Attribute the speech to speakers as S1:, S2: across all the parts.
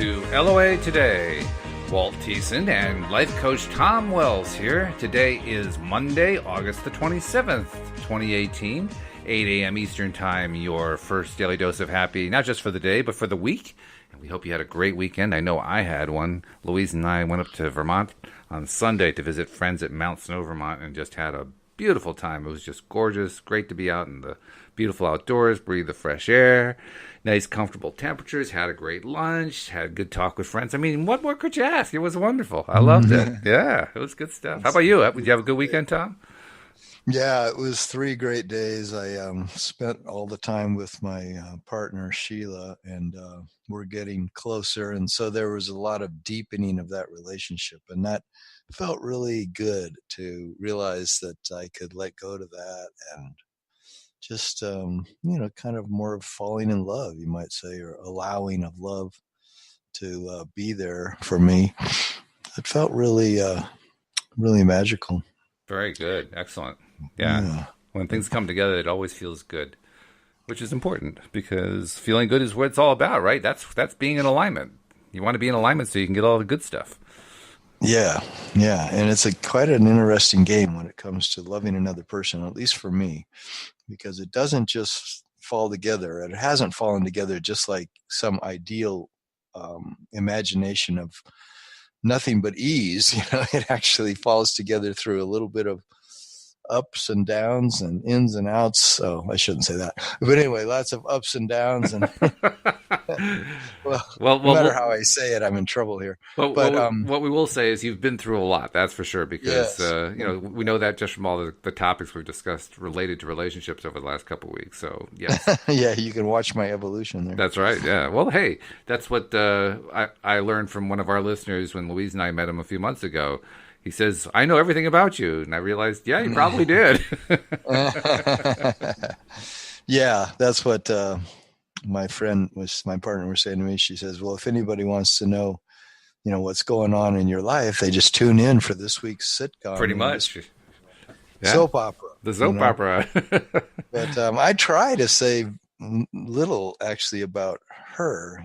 S1: to LOA Today. Walt Thiessen and life coach Tom Wells here. Today is Monday, August the 27th, 2018, 8 a.m. Eastern Time, your first daily dose of happy, not just for the day, but for the week. And we hope you had a great weekend. I know I had one. Louise and I went up to Vermont on Sunday to visit friends at Mount Snow, Vermont, and just had a beautiful time. It was just gorgeous. Great to be out in the beautiful outdoors, breathe the fresh air. Nice, comfortable temperatures, had a great lunch, had a good talk with friends. I mean, what more could you ask? It was wonderful. I loved it. Yeah, it was good stuff. How about you? Did you have a good weekend, Tom?
S2: Yeah, it was 3 great days. I spent all the time with my partner, Sheila, and we're getting closer. And so there was a lot of deepening of that relationship. And that felt really good to realize that I could let go to that and just, kind of more of falling in love, you might say, or allowing of love to be there for me. It felt really, really magical.
S1: Very good. Excellent. Yeah. When things come together, it always feels good, which is important because feeling good is what it's all about, right? That's being in alignment. You want to be in alignment so you can get all the good stuff.
S2: Yeah. And it's quite an interesting game when it comes to loving another person, at least for me, because it doesn't just fall together. It hasn't fallen together just like some ideal imagination of nothing but ease. It actually falls together through a little bit of ups and downs and ins and outs. So I shouldn't say that, but anyway, lots of ups and downs. And well, no matter how I say it, I'm in trouble here.
S1: But what we will say is you've been through a lot. That's for sure. Because yes. We know that just from all the topics we've discussed related to relationships over the last couple of weeks. So yes,
S2: yeah, you can watch my evolution there.
S1: That's right. Yeah. Well, hey, that's what I learned from one of our listeners when Louise and I met him a few months ago. He says, "I know everything about you." And I realized, yeah, you probably did.
S2: Yeah, that's what my partner was saying to me. She says, well, if anybody wants to know, what's going on in your life, they just tune in for this week's sitcom.
S1: Pretty much.
S2: Soap opera.
S1: The soap opera.
S2: But I try to say little actually about her.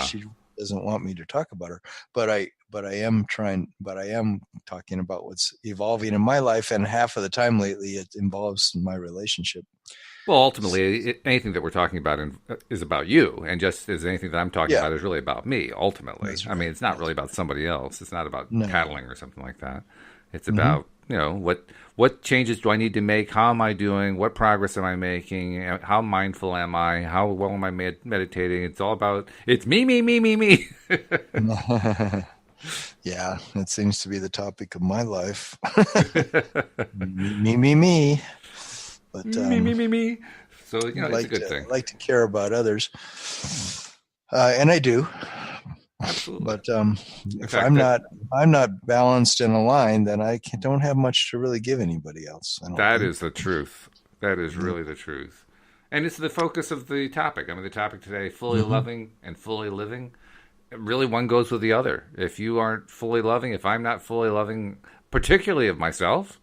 S2: She doesn't want me to talk about her, but I am talking about what's evolving in my life, and half of the time lately it involves my relationship.
S1: Well, ultimately, anything that we're talking about is about you, and just as anything that I'm talking about is really about me, ultimately. Right. I mean, it's not really about somebody else. It's not about tattling or something like that. It's about, what changes do I need to make? How am I doing? What progress am I making? How mindful am I? How well am I meditating? It's all about, it's me.
S2: Yeah, it seems to be the topic of my life. me. But
S1: me. So it's a good thing.
S2: I like to care about others, and I do.
S1: Absolutely.
S2: But if I'm not balanced and aligned, then I don't have much to really give anybody else.
S1: That is the truth. That is really the truth, and it's the focus of the topic. I mean, the topic today: fully loving and fully living. Really, one goes with the other. If you aren't fully loving, if I'm not fully loving, particularly of myself,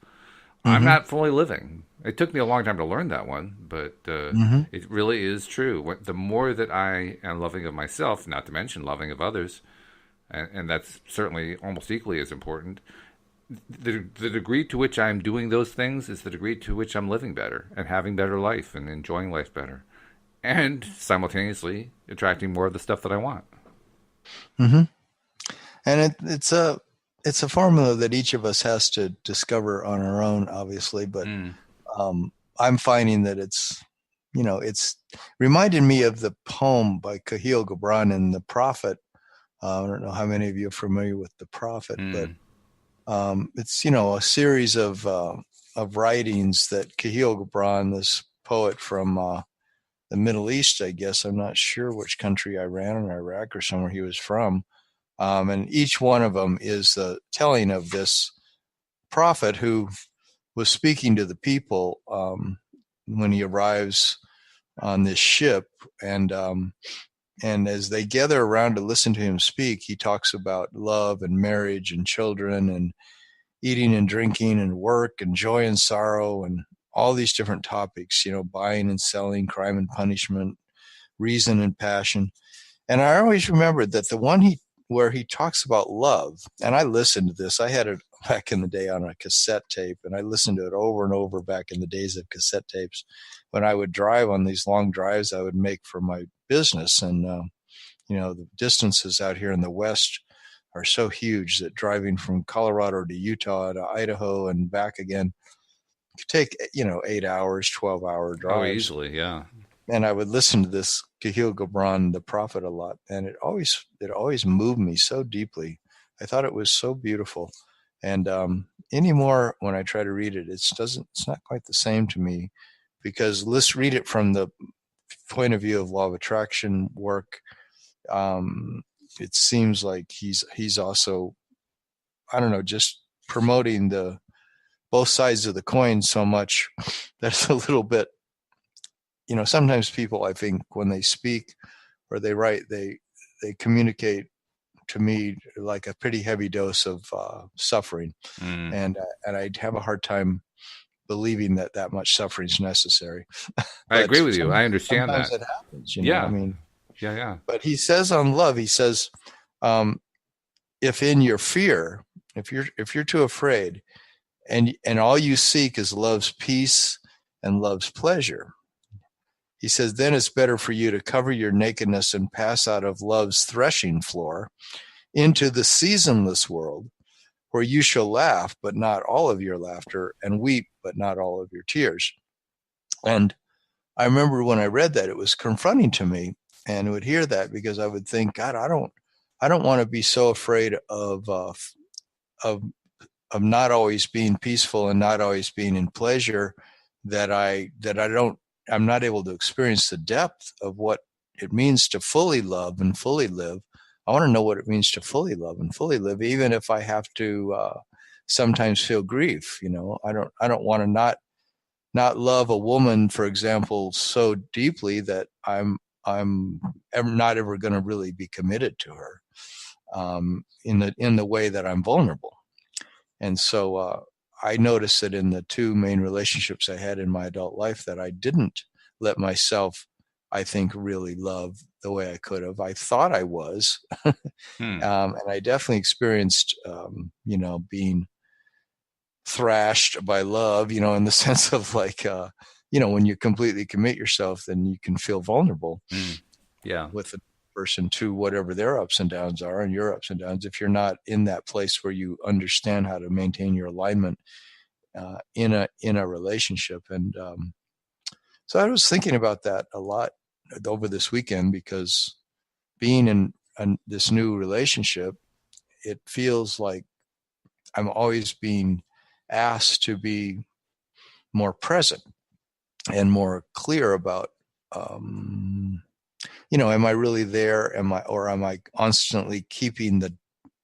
S1: I'm not fully living. It took me a long time to learn that one, but it really is true. The more that I am loving of myself, not to mention loving of others, and that's certainly almost equally as important, the degree to which I'm doing those things is the degree to which I'm living better and having better life and enjoying life better, and simultaneously attracting more of the stuff that I want.
S2: And it's a formula that each of us has to discover on our own, obviously, but I'm finding that it's reminded me of the poem by Kahlil Gibran in The Prophet. I don't know how many of you are familiar with The Prophet, but it's, a series of writings that Kahlil Gibran, this poet from the Middle East, I guess, I'm not sure which country, Iran or Iraq or somewhere he was from, and each one of them is the telling of this prophet who was speaking to the people when he arrives on this ship, and as they gather around to listen to him speak, he talks about love and marriage and children and eating and drinking and work and joy and sorrow and all these different topics, buying and selling, crime and punishment, reason and passion. And I always remembered that the one where he talks about love, and I listened to this. I had it back in the day on a cassette tape, and I listened to it over and over back in the days of cassette tapes when I would drive on these long drives I would make for my business. And, the distances out here in the West are so huge that driving from Colorado to Utah to Idaho and back again could take, 8 hours, 12-hour drives.
S1: Oh, easily, yeah.
S2: And I would listen to this Kahlil Gibran, the prophet, a lot, and it always moved me so deeply. I thought it was so beautiful, and anymore when I try to read it, it's not quite the same to me, because let's read it from the point of view of law of attraction work. It seems like he's also, I don't know, just promoting the both sides of the coin so much that's a little bit. Sometimes people, I think, when they speak or they write, they communicate to me like a pretty heavy dose of suffering, and I'd have a hard time believing that much suffering is necessary.
S1: I agree with you. I understand that.
S2: Sometimes it happens.
S1: Yeah.
S2: I mean,
S1: yeah.
S2: But he says on love, he says, if in your fear, if you're too afraid, and all you seek is love's peace and love's pleasure. He says, then it's better for you to cover your nakedness and pass out of love's threshing floor into the seasonless world, where you shall laugh, but not all of your laughter, and weep, but not all of your tears. And I remember when I read that, it was confronting to me, and I would hear that because I would think, God, I don't want to be so afraid of not always being peaceful and not always being in pleasure that I'm not able to experience the depth of what it means to fully love and fully live. I want to know what it means to fully love and fully live, even if I have to sometimes feel grief. I don't want to not love a woman, for example, so deeply that I'm not ever going to really be committed to her in the way that I'm vulnerable. And so I noticed that in the two main relationships I had in my adult life that I didn't let myself, I think, really love the way I could have. I thought I was. And I definitely experienced, being thrashed by love, in the sense of like, when you completely commit yourself, then you can feel vulnerable with the person to whatever their ups and downs are and your ups and downs. If you're not in that place where you understand how to maintain your alignment in a relationship. And so I was thinking about that a lot over this weekend, because being in this new relationship, it feels like I'm always being asked to be more present and more clear about, am I really there? Am I constantly keeping the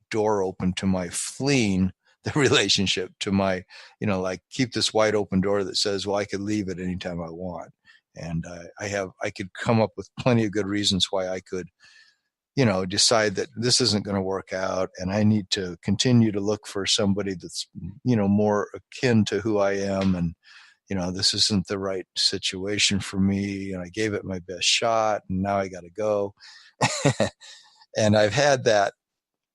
S2: door open to my fleeing the relationship, to my, like keep this wide open door that says, well, I could leave at any time I want. And I could come up with plenty of good reasons why I could, decide that this isn't going to work out, and I need to continue to look for somebody that's, more akin to who I am, and, this isn't the right situation for me, and I gave it my best shot, and now I got to go. And I've had that.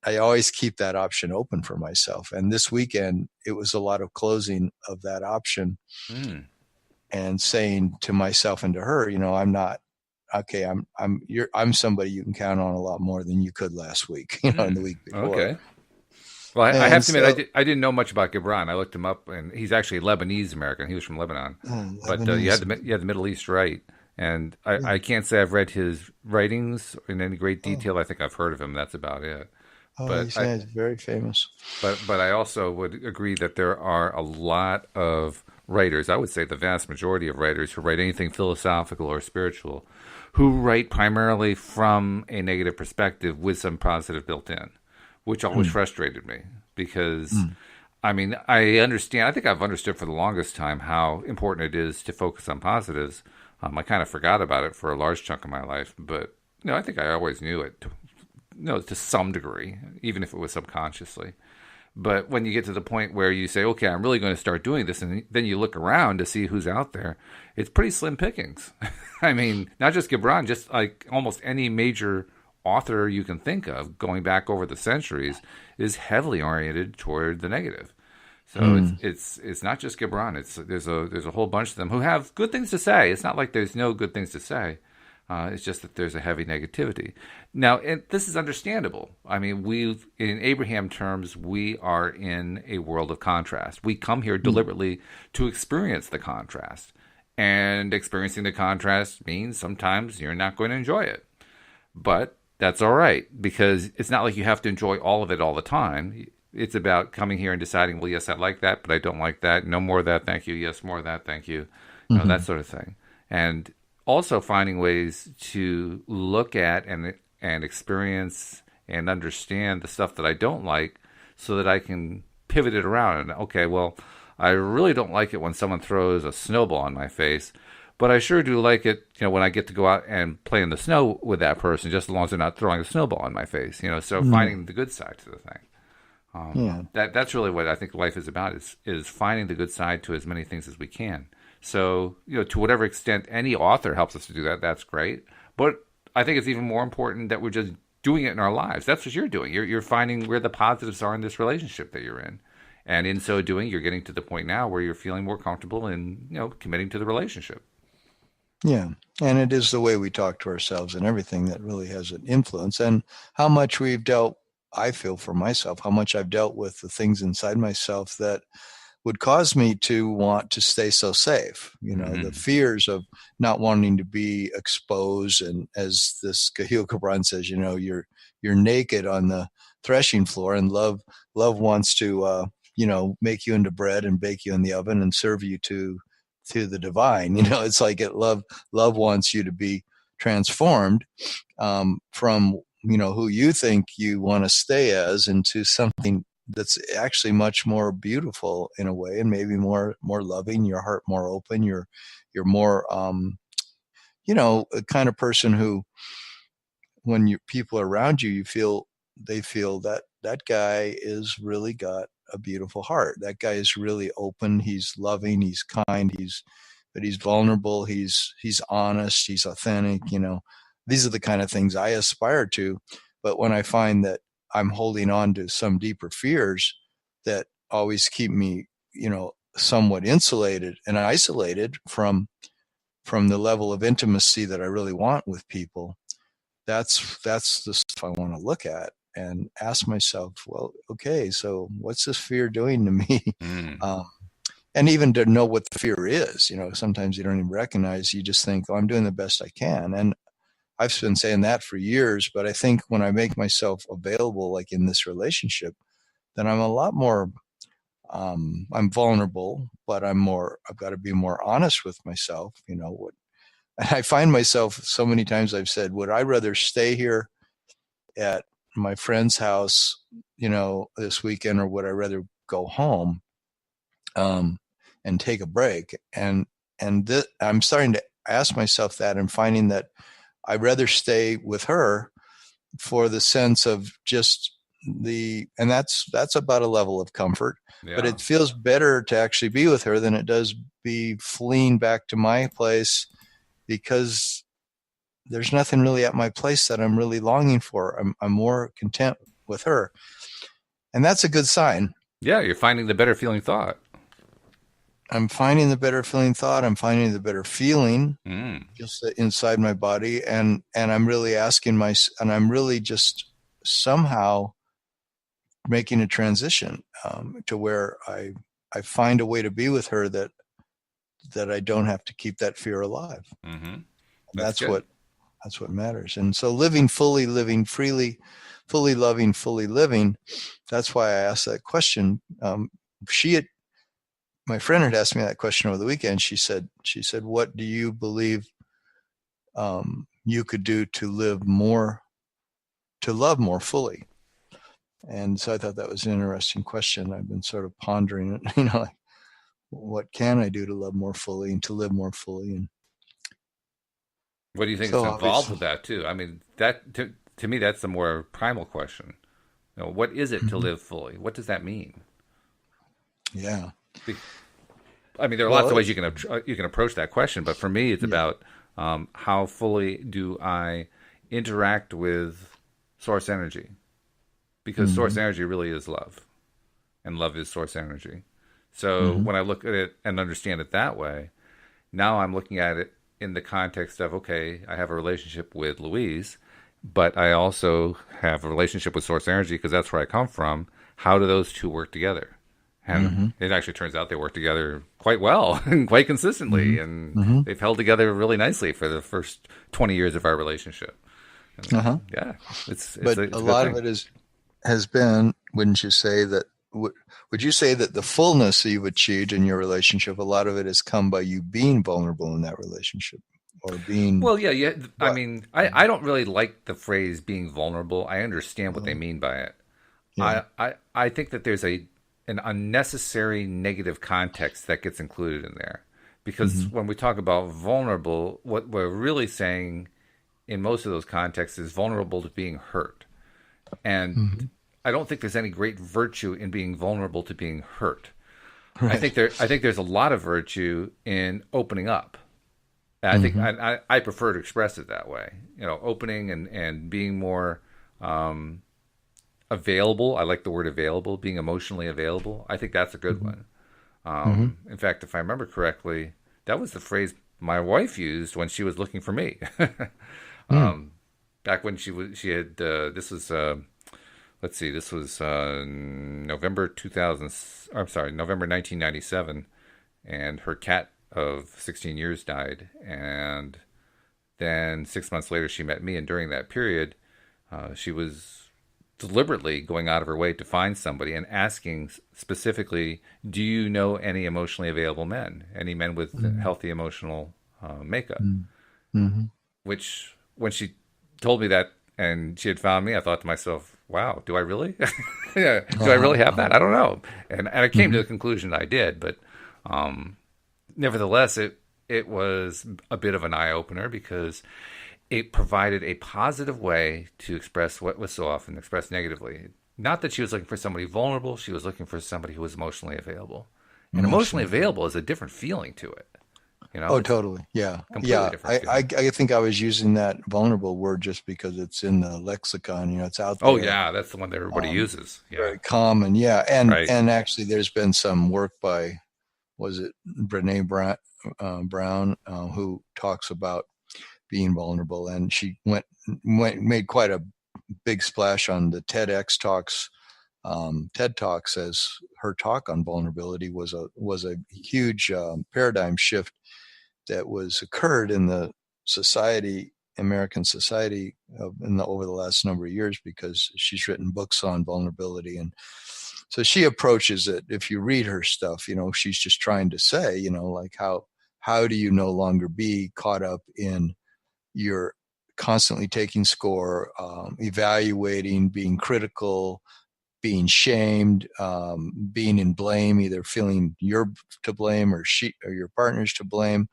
S2: I always keep that option open for myself. And this weekend, it was a lot of closing of that option and saying to myself and to her, I'm not, okay, I'm somebody you can count on a lot more than you could last week, in the week before. Okay.
S1: Well, I have to admit, I didn't know much about Gibran. I looked him up, and he's actually Lebanese American. He was from Lebanon. But you had the Middle East right. And I can't say I've read his writings in any great detail. I think I've heard of him. That's about it.
S2: But he's very famous.
S1: But I also would agree that there are a lot of writers, I would say the vast majority of writers who write anything philosophical or spiritual, who write primarily from a negative perspective with some positive built in, which always frustrated me because, I mean, I think I've understood for the longest time how important it is to focus on positives. I kind of forgot about it for a large chunk of my life, but I think I always knew it, to some degree, even if it was subconsciously. But when you get to the point where you say, okay, I'm really going to start doing this, and then you look around to see who's out there, it's pretty slim pickings. I mean, not just Gibran, just like almost any major author you can think of, going back over the centuries, is heavily oriented toward the negative. So it's not just Gibran. There's a whole bunch of them who have good things to say. It's not like there's no good things to say. It's just that there's a heavy negativity. Now, and this is understandable. I mean, in Abraham terms, we are in a world of contrast. We come here deliberately to experience the contrast. And experiencing the contrast means sometimes you're not going to enjoy it. But that's all right, because it's not like you have to enjoy all of it all the time. It's about coming here and deciding, well, yes, I like that, but I don't like that. No more of that, thank you. Yes, more of that, thank you. That sort of thing. And also finding ways to look at and experience and understand the stuff that I don't like, so that I can pivot it around. And, okay, well, I really don't like it when someone throws a snowball in my face, but I sure do like it, when I get to go out and play in the snow with that person, just as long as they're not throwing a snowball in my face. So finding the good side to the thing. That's really what I think life is about, is finding the good side to as many things as we can. So, to whatever extent any author helps us to do that, that's great. But I think it's even more important that we're just doing it in our lives. That's what you're doing. You're finding where the positives are in this relationship that you're in. And in so doing, you're getting to the point now where you're feeling more comfortable in, committing to the relationship.
S2: Yeah. And it is the way we talk to ourselves and everything that really has an influence. And how much we've dealt, I feel for myself, how much I've dealt with the things inside myself that would cause me to want to stay so safe. The fears of not wanting to be exposed. And as this Kahlil Gibran says, you're naked on the threshing floor, and love wants to, make you into bread and bake you in the oven and serve you to the divine. It's like love wants you to be transformed from, who you think you want to stay as, into something that's actually much more beautiful in a way, and maybe more loving, your heart more open, you're more, a kind of person who, when your people are around you, they feel that guy is really got a beautiful heart. That guy is really open. He's loving. He's kind. But he's vulnerable. He's honest. He's authentic. These are the kind of things I aspire to. But when I find that I'm holding on to some deeper fears that always keep me, somewhat insulated and isolated from the level of intimacy that I really want with people, that's the stuff I want to look at and ask myself, well, okay, so what's this fear doing to me? And even to know what the fear is, sometimes you don't even recognize, you just think, oh, I'm doing the best I can. And I've been saying that for years, but I think when I make myself available, like in this relationship, then I'm a lot more, I'm vulnerable, but I've got to be more honest with myself. And I find myself so many times I've said, would I rather stay here at my friend's house, this weekend, or would I rather go home, and take a break? And I'm starting to ask myself that, and finding that I'd rather stay with her for the sense of just and that's about a level of comfort, but it feels better to actually be with her than it does be fleeing back to my place, because there's nothing really at my place that I'm really longing for. I'm more content with her. And that's a good sign.
S1: Yeah, you're finding the better feeling thought.
S2: I'm finding the better feeling thought. I'm finding the better feeling just inside my body. And I'm really asking and I'm really just somehow making a transition to where I find a way to be with her that I don't have to keep that fear alive.
S1: Mm-hmm.
S2: That's what matters. And so living fully, living freely, fully loving, fully living. That's why I asked that question. My friend had asked me that question over the weekend. She said, what do you believe you could do to love more fully? And so I thought that was an interesting question. I've been sort of pondering it, like, what can I do to love more fully and to live more fully? And
S1: what do you think is involved with that too? I mean, that to me, that's the more primal question. What is it to live fully? What does that mean?
S2: Yeah.
S1: I mean, there are lots of ways you can approach that question, but for me, it's about how fully do I interact with source energy, because source energy really is love, and love is source energy. So when I look at it and understand it that way, now I'm looking at it in the context of, okay, I have a relationship with Louise, but I also have a relationship with source energy because that's where I come from. How do those two work together? And it actually turns out they work together quite well and quite consistently, and they've held together really nicely for the first 20 years of our relationship. And, yeah,
S2: but a lot of it has been, wouldn't you say that? Would you say that the fullness that you've achieved in your relationship, a lot of it has come by you being vulnerable in that relationship, or being?
S1: Well, yeah. I mean, I don't really like the phrase being vulnerable. I understand what they mean by it. Yeah. I think that there's an unnecessary negative context that gets included in there, because when we talk about vulnerable, what we're really saying in most of those contexts is vulnerable to being hurt. And I don't think there's any great virtue in being vulnerable to being hurt. Right. I think there's a lot of virtue in opening up. And I think I prefer to express it that way. You know, opening and being more available. I like the word available, being emotionally available. I think that's a good one. In fact, if I remember correctly, that was the phrase my wife used when she was looking for me. Back when she had this was let's see, this was November 1997, and her cat of 16 years died, and then 6 months later she met me, and during that period she was deliberately going out of her way to find somebody and asking specifically, do you know any emotionally available men, any men with healthy emotional makeup? Which, when she told me that and she had found me, I thought to myself, wow, do I really? Do I really have that? I don't know. And I came to the conclusion that I did, but nevertheless, it was a bit of an eye-opener, because it provided a positive way to express what was so often expressed negatively. Not that she was looking for somebody vulnerable, she was looking for somebody who was emotionally available. And emotionally available is a different feeling to it. You know?
S2: Oh, totally. Yeah. Yeah. I think I was using that vulnerable word just because it's in the lexicon, you know, it's out there.
S1: Oh yeah. That's the one that everybody uses. Yeah.
S2: Very common. Yeah. And actually there's been some work by, was it Brene Brown, who talks about being vulnerable, and she made quite a big splash on the TEDx talks, TED Talks, as her talk on vulnerability was a huge paradigm shift that occurred in the American society over the last number of years, because she's written books on vulnerability. And so she approaches it, if you read her stuff, you know, she's just trying to say, you know, like how do you no longer be caught up in your constantly taking score, evaluating, being critical, being shamed, being in blame, either feeling you're to blame or your partner's to blame.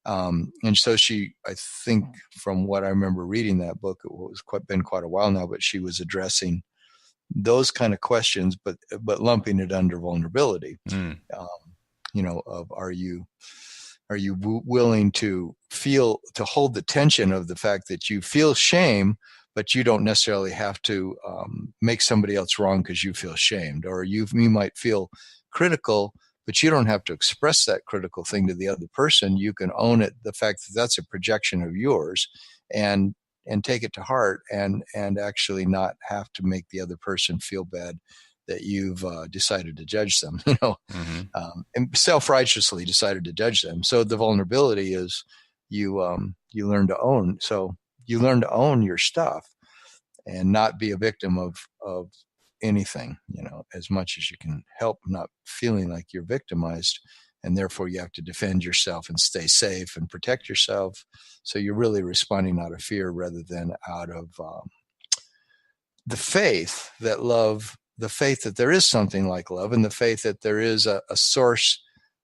S2: And so I think from what I remember reading that book, it was been quite a while now, but she was addressing those kind of questions, but lumping it under vulnerability. You know, are you willing to hold the tension of the fact that you feel shame, but you don't necessarily have to make somebody else wrong because you feel shamed, or you might feel critical, but you don't have to express that critical thing to the other person. You can own it, the fact that that's a projection of yours, and take it to heart, and actually not have to make the other person feel bad that you've decided to judge them, you know, and self-righteously decided to judge them. So the vulnerability is you learn to own. So you learn to own your stuff and not be a victim of anything, you know, as much as you can help not feeling like you're victimized. And therefore you have to defend yourself and stay safe and protect yourself. So you're really responding out of fear rather than out of the faith that there is something like love, and the faith that there is a source,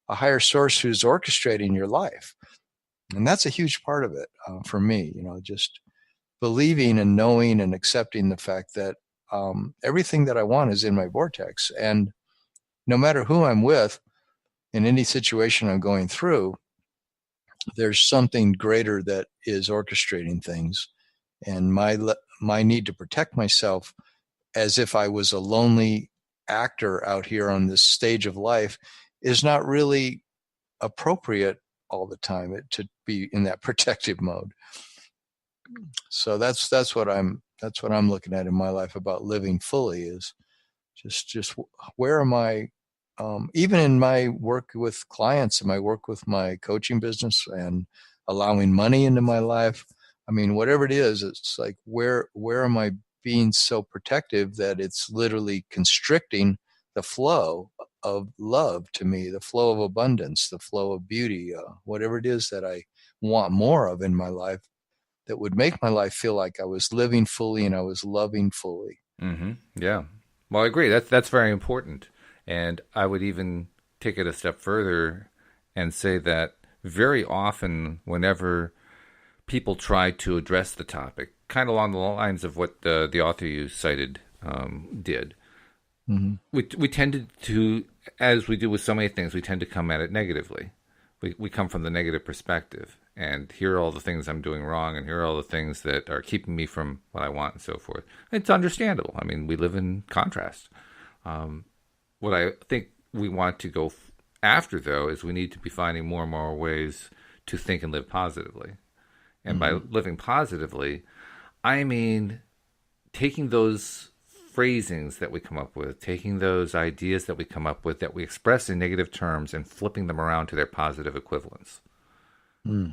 S2: a higher source who's orchestrating your life. And that's a huge part of it for me, you know, just believing and knowing and accepting the fact that everything that I want is in my vortex. And no matter who I'm with, in any situation I'm going through, there's something greater that is orchestrating things. and my need to protect myself as if I was a lonely actor out here on this stage of life is not really appropriate all the time to be in that protective mode. So that's what I'm looking at in my life about living fully, is just where am I, even in my work with clients and my work with my coaching business and allowing money into my life. I mean, whatever it is, it's like, where am I being so protective that it's literally constricting the flow of love to me, the flow of abundance, the flow of beauty, whatever it is that I want more of in my life, that would make my life feel like I was living fully and I was loving fully.
S1: Mm-hmm. Yeah. Well, I agree. That's very important. And I would even take it a step further and say that very often, whenever people try to address the topic, kind of along the lines of what the author you cited did, we tended to, as we do with so many things, we tend to come at it negatively. We come from the negative perspective, and here are all the things I'm doing wrong, and here are all the things that are keeping me from what I want, and so forth. It's understandable. I mean, we live in contrast. What I think we want to go after, though, is we need to be finding more and more ways to think and live positively. And by living positively, I mean taking those phrasings that we come up with, taking those ideas that we come up with that we express in negative terms and flipping them around to their positive equivalents.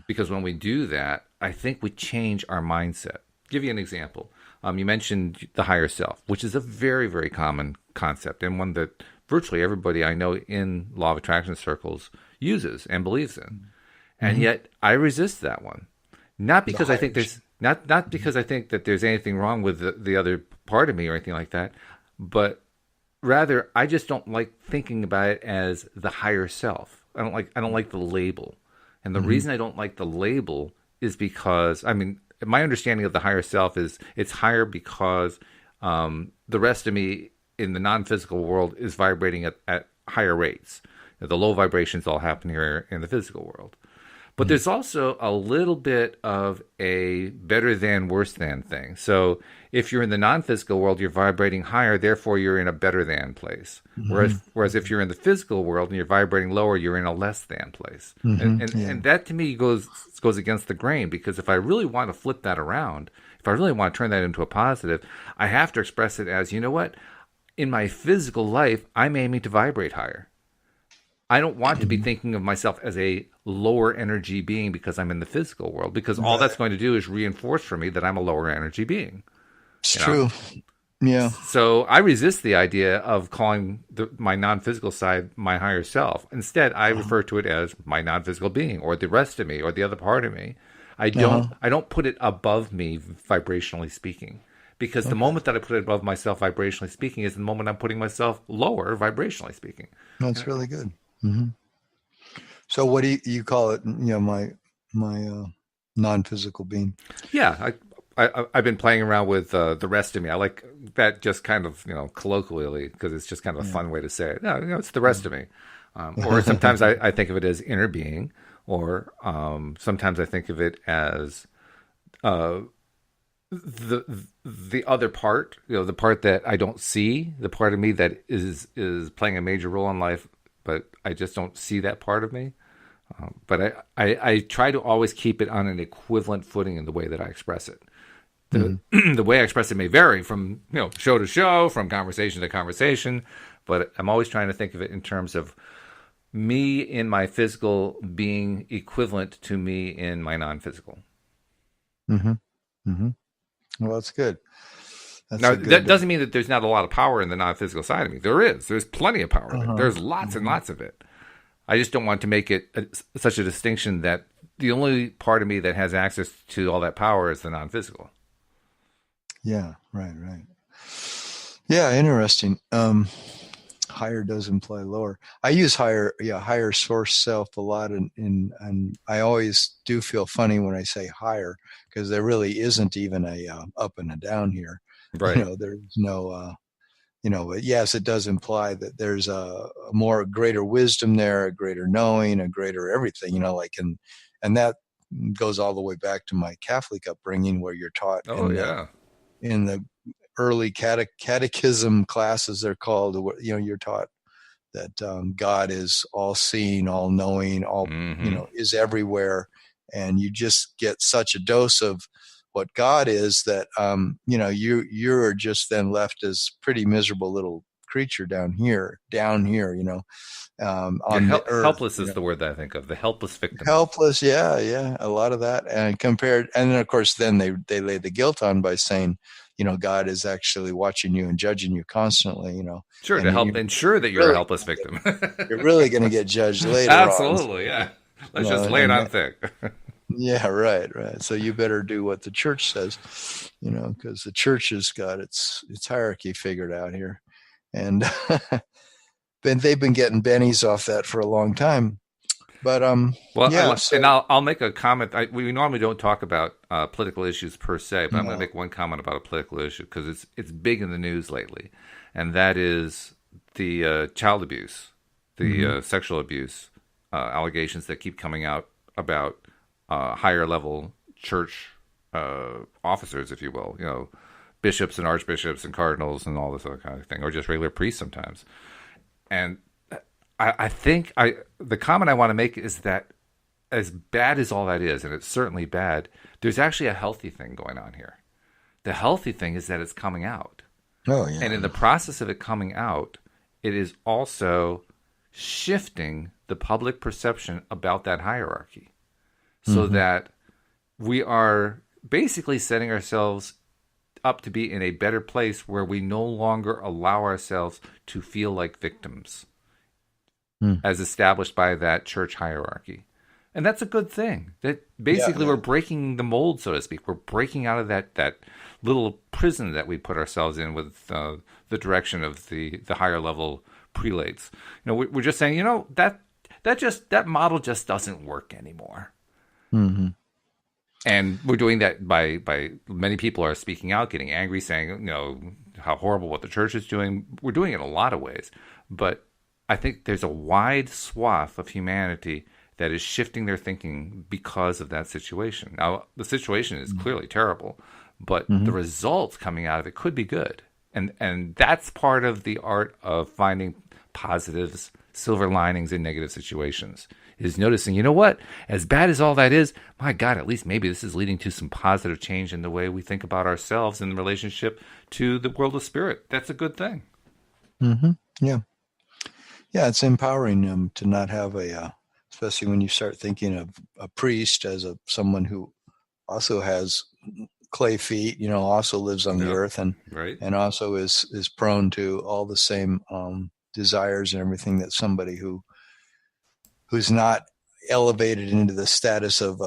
S1: Because when we do that, I think we change our mindset. Give you an example. You mentioned the higher self, which is a very, very common concept, and one that virtually everybody I know in law of attraction circles uses and believes in. And yet I resist that one. Not because I think there's not because I think that there's anything wrong with the other part of me or anything like that, but rather I just don't like thinking about it as the higher self. I don't like the label. And the reason I don't like the label is because, I mean, my understanding of the higher self is it's higher because the rest of me in the non-physical world is vibrating at higher rates. The low vibrations all happen here in the physical world. But there's also a little bit of a better than, worse than thing. So if you're in the non-physical world, you're vibrating higher, therefore you're in a better than place. Whereas if you're in the physical world and you're vibrating lower, you're in a less than place. And that to me goes against the grain, because if I really want to flip that around, if I really want to turn that into a positive, I have to express it as, you know what? In my physical life, I'm aiming to vibrate higher. I don't want to be thinking of myself as a lower energy being because I'm in the physical world, because all that's going to do is reinforce for me that I'm a lower energy being.
S2: It's true. Yeah.
S1: So I resist the idea of calling my non-physical side my higher self. Instead, I refer to it as my non-physical being, or the rest of me, or the other part of me. I don't put it above me vibrationally speaking. Because the moment that I put it above myself vibrationally speaking is the moment I'm putting myself lower vibrationally speaking.
S2: That's really good. So what do you call it? You know, my non-physical being.
S1: Yeah, I've been playing around with the rest of me. I like that, just kind of, you know, colloquially, because it's just kind of a fun way to say it. No, you know, it's the rest of me. Or sometimes I think of it as inner being, or sometimes I think of it as the other part, you know, the part that I don't see, the part of me that is playing a major role in life, but I just don't see that part of me. But I try to always keep it on an equivalent footing in the way that I express it. The way I express it may vary from, you know, show to show, from conversation to conversation, but I'm always trying to think of it in terms of me in my physical being equivalent to me in my non-physical.
S2: Well, that's good.
S1: Now, that doesn't mean that there's not a lot of power in the non-physical side of me. There is. There's plenty of power there. There's lots and lots of it. I just don't want to make it such a distinction that the only part of me that has access to all that power is the non-physical.
S2: Yeah, right. Yeah, interesting. Higher does imply lower. I use higher source self a lot, and I always do feel funny when I say higher, because there really isn't even a up and a down here.
S1: Right.
S2: You know, there's no but yes, it does imply that there's a greater wisdom there, a greater knowing, a greater everything, you know, like, and that goes all the way back to my Catholic upbringing, where you're taught
S1: Oh yeah.
S2: in the early catechism classes, they're called. You're taught that God is all seeing, all knowing, all is everywhere, and you just get such a dose of what God is that you're just then left as pretty miserable little creature down here, on the earth.
S1: Helpless is the word that I think of. The helpless victim.
S2: Helpless, yeah, a lot of that, and then of course then they lay the guilt on by saying, God is actually watching you and judging you constantly,
S1: Sure, to help ensure that you're a helpless victim.
S2: You're really going to get judged later.
S1: Absolutely, yeah. Let's just lay it on thick.
S2: Yeah, right. So you better do what the church says, because the church has got its hierarchy figured out here, and they've been getting bennies off that for a long time. But
S1: and I'll make a comment. We normally don't talk about political issues per se, but I'm going to make one comment about a political issue because it's big in the news lately, and that is the child abuse, the sexual abuse allegations that keep coming out about higher level church officers, if you will, bishops and archbishops and cardinals and all this other kind of thing, or just regular priests sometimes, and I think the comment I want to make is that as bad as all that is, and it's certainly bad, there's actually a healthy thing going on here. The healthy thing is that it's coming out.
S2: Oh, yeah.
S1: And in the process of it coming out, it is also shifting the public perception about that hierarchy so that we are basically setting ourselves up to be in a better place where we no longer allow ourselves to feel like victims. As established by that church hierarchy. And that's a good thing. That basically we're breaking the mold, so to speak. We're breaking out of that little prison that we put ourselves in with the direction of the higher level prelates. We're just saying, that model just doesn't work anymore.
S2: Mm-hmm.
S1: And we're doing that by many people are speaking out, getting angry, saying, how horrible what the church is doing. We're doing it in a lot of ways. But I think there's a wide swath of humanity that is shifting their thinking because of that situation. Now, the situation is clearly terrible, but the results coming out of it could be good. And that's part of the art of finding positives, silver linings in negative situations, is noticing, as bad as all that is, my God, at least maybe this is leading to some positive change in the way we think about ourselves in relationship to the world of spirit. That's a good thing.
S2: Yeah. Yeah, it's empowering to not have especially when you start thinking of a priest as someone who also has clay feet, also lives on the earth and also is prone to all the same desires and everything that somebody who's not elevated into the status of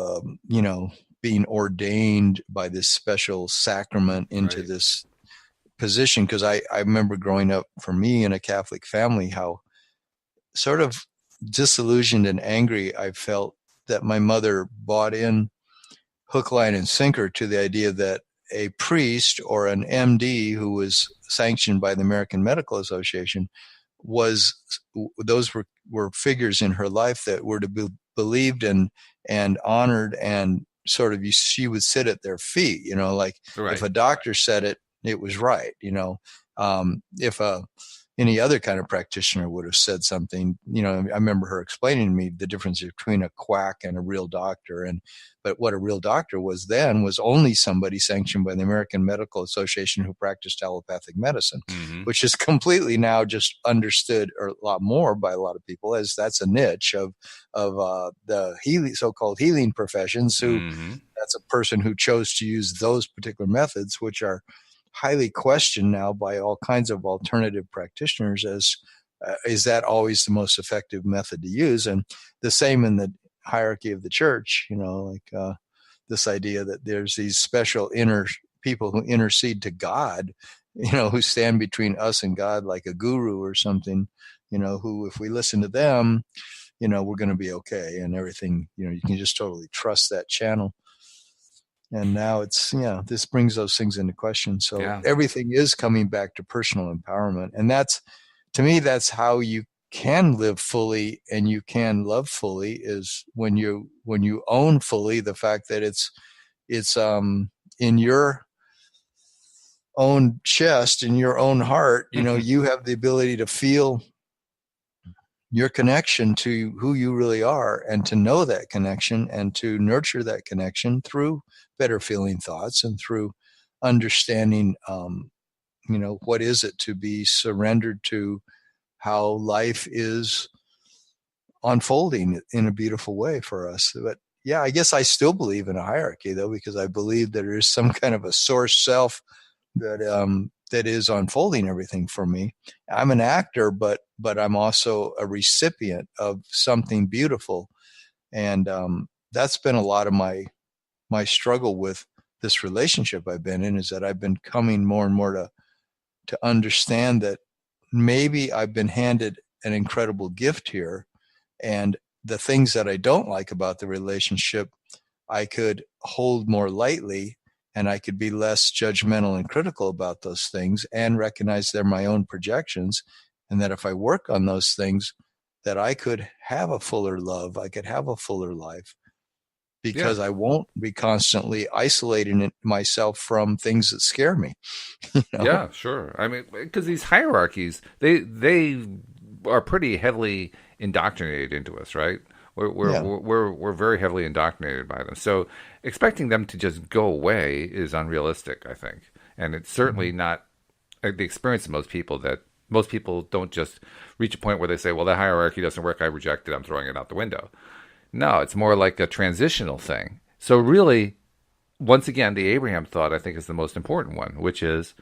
S2: being ordained by this special sacrament into this position. Because I remember growing up for me in a Catholic family, how sort of disillusioned and angry I felt that my mother bought in hook, line, and sinker to the idea that a priest or an MD who was sanctioned by the American Medical Association those were figures in her life that were to be believed and honored, and sort of she would sit at their feet, if a doctor said it was right, if any other kind of practitioner would have said something, I remember her explaining to me the difference between a quack and a real doctor. But what a real doctor was then was only somebody sanctioned by the American Medical Association who practiced allopathic medicine, which is completely now just understood a lot more by a lot of people, as that's a niche of the so-called healing professions. That's a person who chose to use those particular methods, which are highly questioned now by all kinds of alternative practitioners as is that always the most effective method to use? And the same in the hierarchy of the church, this idea that there's these special inner people who intercede to God, who stand between us and God, like a guru or something, who, if we listen to them, we're going to be okay, and everything, you can just totally trust that channel. And now it's, this brings those things into question. So everything is coming back to personal empowerment. And to me, that's how you can live fully and you can love fully is when you own fully the fact that it's in your own chest, in your own heart. You have the ability to feel your connection to who you really are, and to know that connection and to nurture that connection through better feeling thoughts and through understanding what is it to be surrendered to how life is unfolding in a beautiful way for us. But yeah, I guess I still believe in a hierarchy, though, because I believe that there is some kind of a source self that is unfolding everything for me. I'm an actor, but I'm also a recipient of something beautiful, and that's been a lot of my struggle with this relationship I've been in, is that I've been coming more and more to understand that maybe I've been handed an incredible gift here, and the things that I don't like about the relationship, I could hold more lightly, and I could be less judgmental and critical about those things, and recognize they're my own projections, and that if I work on those things, that I could have a fuller love, I could have a fuller life, because I won't be constantly isolating myself from things that scare me.
S1: Yeah, sure. I mean, because these hierarchies, they are pretty heavily indoctrinated into us, right? We're very heavily indoctrinated by them. So expecting them to just go away is unrealistic, I think. And it's certainly not the experience of most people, that most people don't just reach a point where they say, well, the hierarchy doesn't work, I reject it, I'm throwing it out the window. No, it's more like a transitional thing. So really, once again, the Abraham thought, I think, is the most important one, which is,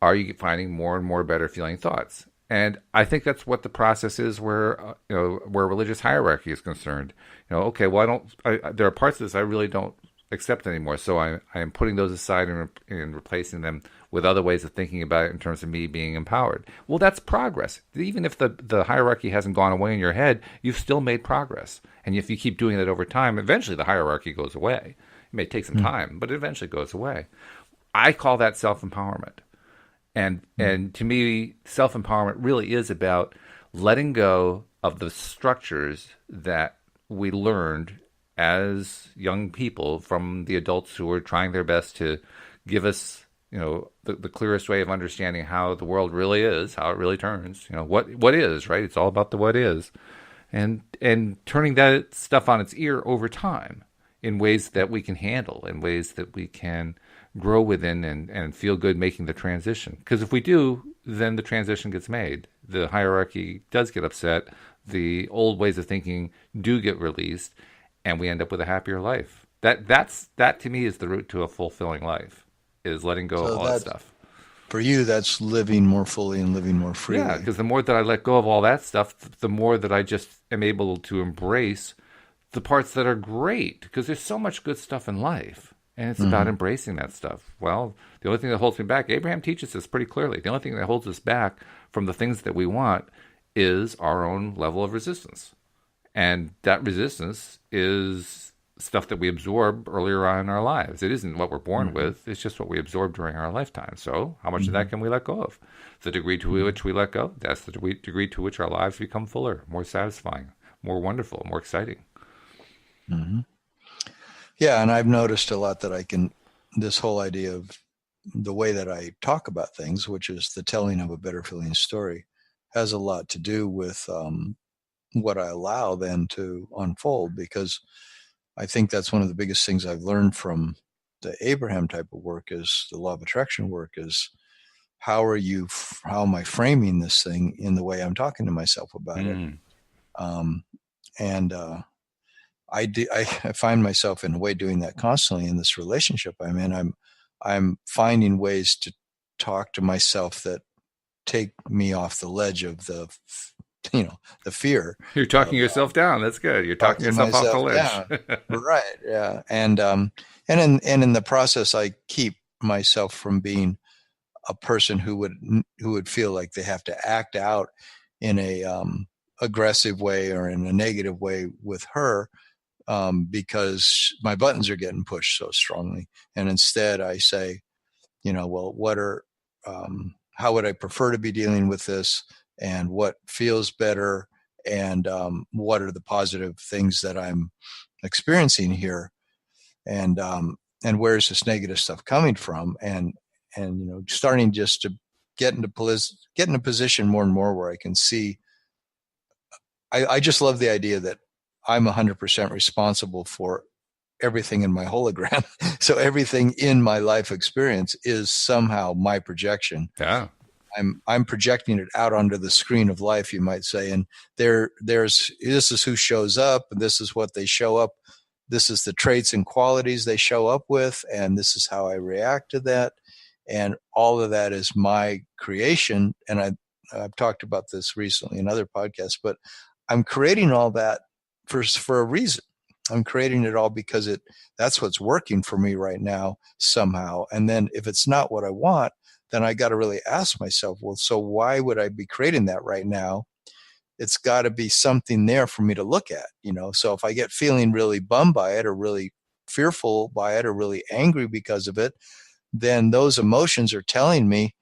S1: are you finding more and more better feeling thoughts? And I think that's what the process is where where religious hierarchy is concerned. Okay, well, there are parts of this I really don't accept anymore, so I am putting those aside and replacing them with other ways of thinking about it in terms of me being empowered. Well, that's progress. Even if the hierarchy hasn't gone away in your head, you've still made progress. And if you keep doing that over time, eventually the hierarchy goes away. It may take some time, but it eventually goes away. I call that self-empowerment. And to me, self-empowerment really is about letting go of the structures that we learned as young people from the adults who were trying their best to give us, the clearest way of understanding how the world really is, how it really turns, what is, right? It's all about the what is. And turning that stuff on its ear over time in ways that we can handle, in ways that we can grow within and feel good making the transition. Because if we do, then the transition gets made. The hierarchy does get upset. The old ways of thinking do get released, and we end up with a happier life. That to me is the route to a fulfilling life, is letting go of all that stuff.
S2: For you, that's living more fully and living more freely.
S1: Yeah, because the more that I let go of all that stuff, the more that I just am able to embrace the parts that are great, because there's so much good stuff in life. And it's about embracing that stuff. Well, the only thing that holds me back, Abraham teaches us pretty clearly, the only thing that holds us back from the things that we want is our own level of resistance. And that resistance is stuff that we absorb earlier on in our lives. It isn't what we're born with. It's just what we absorb during our lifetime. So how much of that can we let go of? The degree to which we let go, that's the degree to which our lives become fuller, more satisfying, more wonderful, more exciting.
S2: Mm-hmm. Yeah, and I've noticed a lot that this whole idea of the way that I talk about things, which is the telling of a better feeling story, has a lot to do with what I allow then to unfold, because I think that's one of the biggest things I've learned from the Abraham type of work, is the law of attraction work, is how am I framing this thing in the way I'm talking to myself about it? I find myself in a way doing that constantly in this relationship I'm in. I'm finding ways to talk to myself that take me off the ledge of the fear.
S1: You're talking yourself down. That's good. You're talking yourself off the ledge.
S2: Right. Yeah. And in the process, I keep myself from being a person who would feel like they have to act out in a aggressive way or in a negative way with her, because my buttons are getting pushed so strongly. And instead I say, well, how would I prefer to be dealing with this? and what feels better, and what are the positive things that I'm experiencing here, and where's this negative stuff coming from, and starting just to get in a position more and more where I can see. I just love the idea that I'm 100% responsible for everything in my hologram. So everything in my life experience is somehow my projection.
S1: Yeah.
S2: I'm projecting it out onto the screen of life, you might say. And there's this is who shows up, and this is what they show up. This is the traits and qualities they show up with, and this is how I react to that. And all of that is my creation. And I've talked about this recently in other podcasts, but I'm creating all that for a reason. I'm creating it all because that's what's working for me right now somehow. And then if it's not what I want, then I got to really ask myself, well, so why would I be creating that right now? It's got to be something there for me to look at, So if I get feeling really bummed by it, or really fearful by it, or really angry because of it, then those emotions are telling me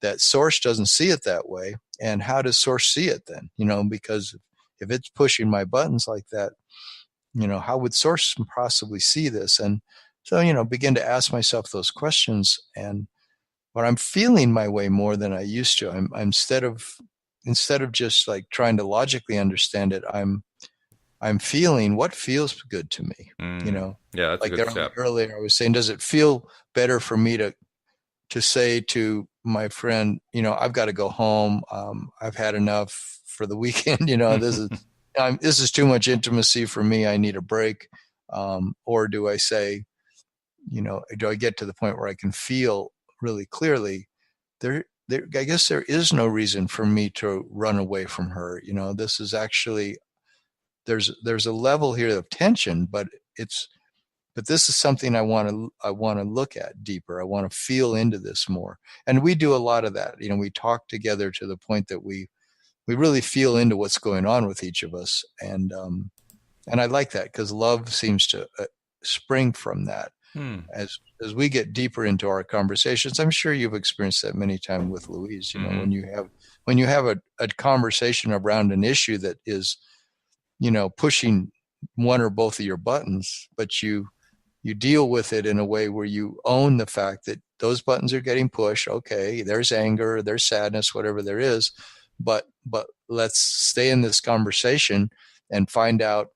S2: that Source doesn't see it that way. And how does Source see it then? Because if it's pushing my buttons like that, how would Source possibly see this? And so, begin to ask myself those questions. And when I'm feeling my way more than I used to, I'm instead of just like trying to logically understand it, I'm feeling what feels good to me.
S1: Yeah, that's
S2: like
S1: a good step.
S2: Earlier I was saying, does it feel better for me to say to my friend, I've got to go home. I've had enough for the weekend. This is too much intimacy for me. I need a break. Or do I say, do I get to the point where I can feel really clearly I guess there is no reason for me to run away from her. This is actually, there's a level here of tension, but this is something I want to look at deeper. I want to feel into this more. And we do a lot of that. We talk together to the point that we really feel into what's going on with each of us. And I like that, because love seems to spring from that. As we get deeper into our conversations. I'm sure you've experienced that many times with Louise. When you have a conversation around an issue that is, pushing one or both of your buttons, but you deal with it in a way where you own the fact that those buttons are getting pushed. Okay, there's anger, there's sadness, whatever there is, but let's stay in this conversation and find out,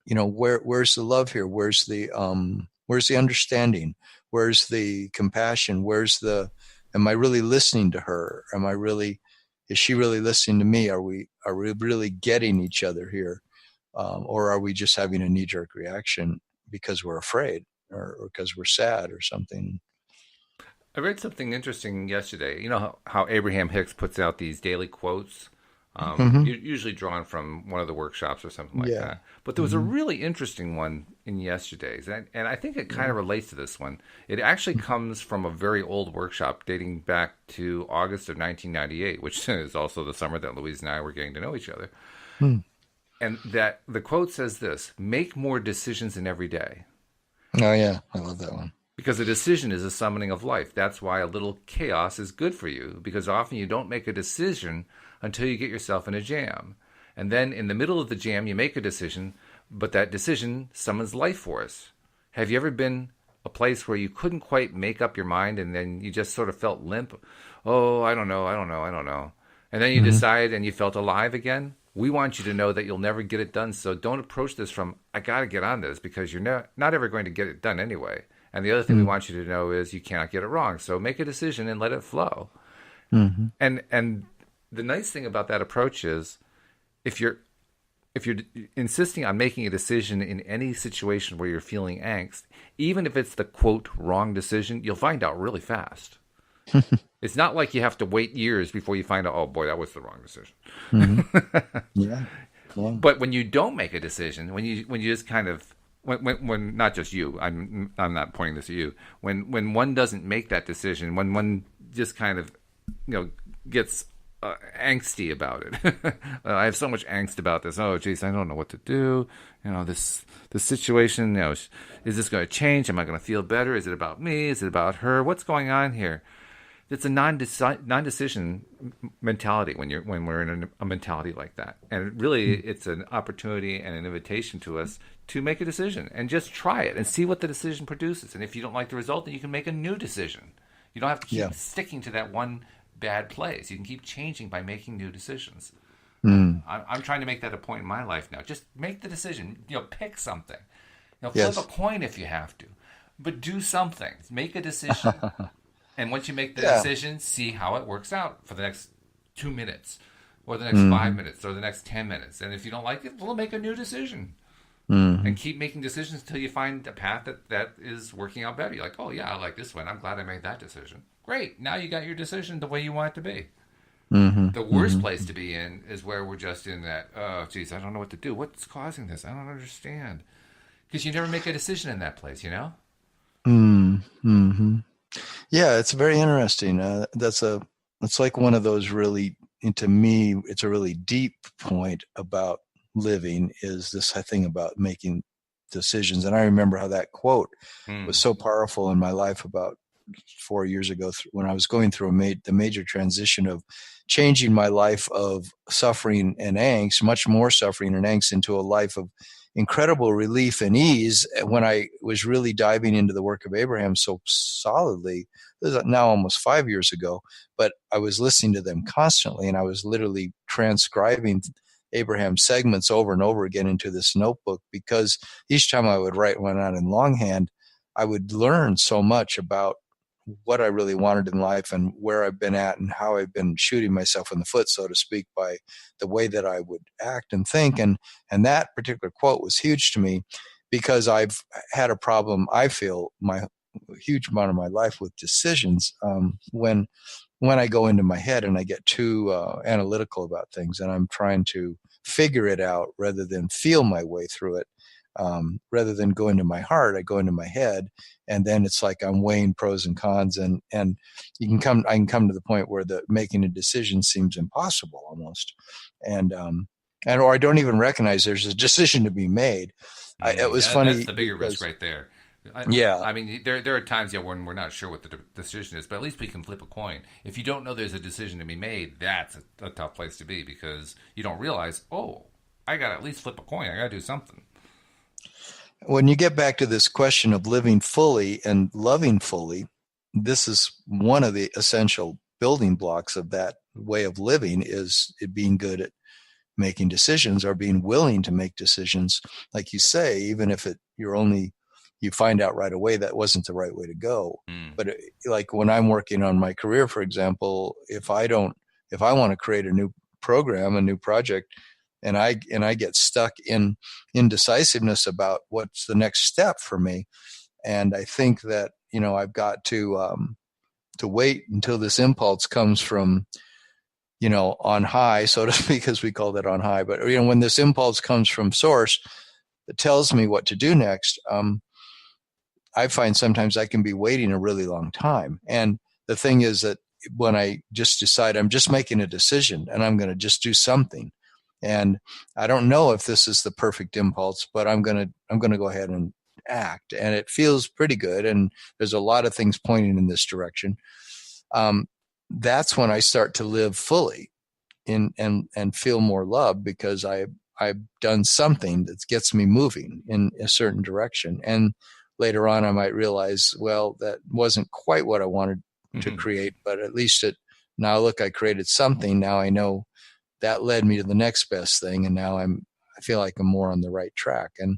S2: where's the love here? Where's the understanding? Where's the compassion? Am I really listening to her? Is she really listening to me? Are we really getting each other here? Or are we just having a knee-jerk reaction because we're afraid or because we're sad or something?
S1: I read something interesting yesterday. You know how Abraham Hicks puts out these daily quotes? Usually drawn from one of the workshops or something like that. But there was a really interesting one in yesterday's, and I think it kind of relates to this one. It actually comes from a very old workshop dating back to August of 1998, which is also the summer that Louise and I were getting to know each other. And that the quote says this: "Make more decisions in every day."
S2: Oh yeah, I love that one.
S1: Because a decision is a summoning of life. That's why a little chaos is good for you, because often you don't make a decision until you get yourself in a jam. And then in the middle of the jam, you make a decision, but that decision summons life force. Have you ever been a place where you couldn't quite make up your mind, and then you just sort of felt limp? Oh, I don't know. And then you decide and you felt alive again? We want you to know that you'll never get it done, so don't approach this from, I got to get on this, because you're not ever going to get it done anyway. And the other thing we want you to know is you cannot get it wrong, so make a decision and let it flow. And the nice thing about that approach is, if you're insisting on making a decision in any situation where you're feeling angst, even if it's the quote wrong decision, you'll find out really fast. It's not like you have to wait years before you find out, oh boy, that was the wrong decision.
S2: Yeah.
S1: But when you don't make a decision, when you just kind of, when not just you, I'm not pointing this at you, when one doesn't make that decision, when one just kind of gets angsty about it. I have so much angst about this. Oh, geez, I don't know what to do. This situation. Is this going to change? Am I going to feel better? Is it about me? Is it about her? What's going on here? it's a non-decision mentality when we're in a mentality like that, and really it's an opportunity and an invitation to us to make a decision and just try it and see what the decision produces. And if you don't like the result, then you can make a new decision. You don't have to
S2: Yeah.
S1: keep sticking to that one bad place. You can keep changing by making new decisions.
S2: Mm.
S1: I'm trying to make that a point in my life now. Just make the decision. Pick something. Flip
S2: Yes.
S1: a coin if you have to, but do something. Make a decision. And once you make the
S2: Yeah.
S1: decision, see how it works out for the next 2 minutes, or the next
S2: Mm-hmm.
S1: 5 minutes, or the next 10 minutes. And if you don't like it, we'll make a new decision.
S2: Mm-hmm.
S1: And keep making decisions until you find a path that is working out better. You're like, oh, yeah, I like this one. I'm glad I made that decision. Great. Now you got your decision the way you want it to be.
S2: Mm-hmm.
S1: The worst place to be in is where we're just in that, oh, geez, I don't know what to do. What's causing this? I don't understand. Because you never make a decision in that place,
S2: Mm-hmm. Yeah, it's very interesting. It's like one of those really, and to me, it's a really deep point about living is this thing about making decisions. And I remember how that quote was so powerful in my life about 4 years ago when I was going through the major transition of changing my life of suffering and angst, much more suffering and angst, into a life of incredible relief and ease when I was really diving into the work of Abraham so solidly. This is now almost 5 years ago, but I was listening to them constantly, and I was literally transcribing Abraham segments over and over again into this notebook, because each time I would write one out in longhand, I would learn so much about what I really wanted in life and where I've been at and how I've been shooting myself in the foot, so to speak, by the way that I would act and think. And that particular quote was huge to me, because I've had a problem, I feel, my huge amount of my life with decisions, when I go into my head and I get too analytical about things, and I'm trying to figure it out rather than feel my way through it. Rather than go into my heart, I go into my head, and then it's like I'm weighing pros and cons, and I can come to the point where making a decision seems impossible almost, and or I don't even recognize there's a decision to be made. It was funny.
S1: That's the bigger risk right there.
S2: Yeah.
S1: I mean, there are times when we're not sure what the decision is, but at least we can flip a coin. If you don't know there's a decision to be made, that's a tough place to be, because you don't realize, oh, I got to at least flip a coin. I got to do something.
S2: When you get back to this question of living fully and loving fully, this is one of the essential building blocks of that way of living, is it being good at making decisions, or being willing to make decisions. Like you say, even if you find out right away that wasn't the right way to go. But like when I'm working on my career, for example, if I want to create a new program, a new project, and I get stuck in indecisiveness about what's the next step for me, and I think that I've got to wait until this impulse comes from on high, so to speak, as we call that, on high. But when this impulse comes from source that tells me what to do next, I find sometimes I can be waiting a really long time. And the thing is that when I just decide I'm just making a decision and I'm going to just do something, and I don't know if this is the perfect impulse, but I'm going to go ahead and act, and it feels pretty good, and there's a lot of things pointing in this direction. That's when I start to live fully and feel more love, because I've done something that gets me moving in a certain direction. And later on, I might realize, well, that wasn't quite what I wanted to create, but at least now look, I created something. Now I know that led me to the next best thing, and now I feel like I'm more on the right track. And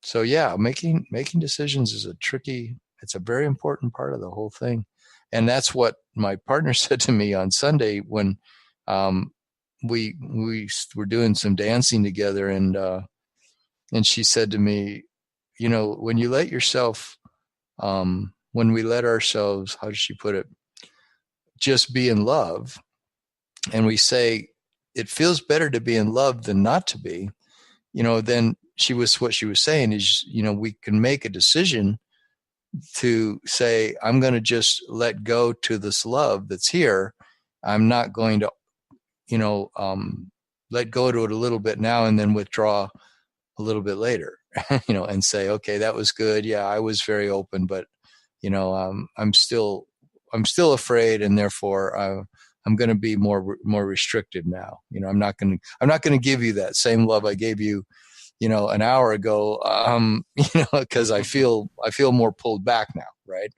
S2: so, yeah, making decisions is it's a very important part of the whole thing. And that's what my partner said to me on Sunday when we were doing some dancing together, and she said to me, when you let yourself, when we let ourselves, how did she put it, just be in love, and we say it feels better to be in love than not to be, then what she was saying is, we can make a decision to say, I'm going to just let go to this love that's here. I'm not going to, let go to it a little bit now and then withdraw a little bit later, and say, okay, that was good. Yeah, I was very open, but, I'm still I'm still afraid, and therefore I'm going to be more restricted now. I'm not going to give you that same love I gave you, an hour ago, because I feel more pulled back now, right?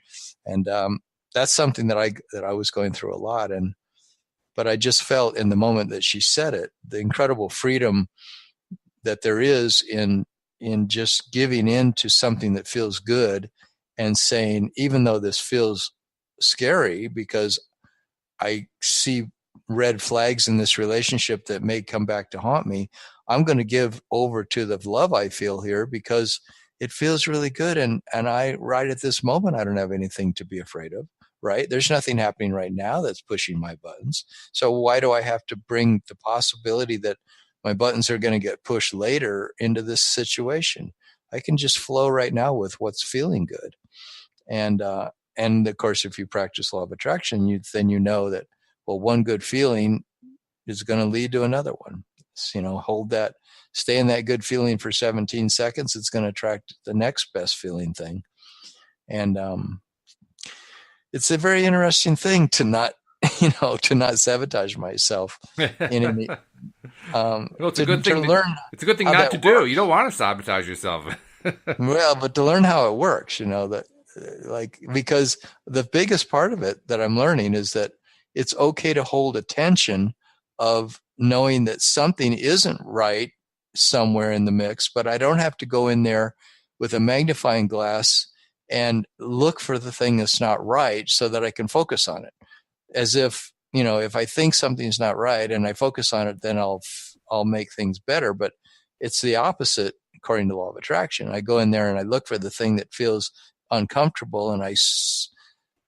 S2: And that's something that I was going through a lot, but I just felt in the moment that she said it, the incredible freedom that there is in just giving in to something that feels good and saying, even though this feels scary because I see red flags in this relationship that may come back to haunt me, I'm going to give over to the love I feel here because it feels really good. And I, right at this moment, I don't have anything to be afraid of, right? There's nothing happening right now that's pushing my buttons. So why do I have to bring the possibility that my buttons are going to get pushed later into this situation? I can just flow right now with what's feeling good. And of course, if you practice law of attraction, then you know that, well, one good feeling is going to lead to another one. Hold that, stay in that good feeling for 17 seconds. It's going to attract the next best feeling thing. And it's a very interesting thing to not, to not sabotage myself in any.
S1: Well, it's a good thing to learn. It's a good thing not to do. Works. You don't want to sabotage yourself.
S2: Well, but to learn how it works, because the biggest part of it that I'm learning is that it's okay to hold a tension of knowing that something isn't right somewhere in the mix, but I don't have to go in there with a magnifying glass and look for the thing that's not right so that I can focus on it. As if, if I think something's not right and I focus on it, then I'll make things better. But it's the opposite according to law of attraction. I go in there and I look for the thing that feels uncomfortable, and I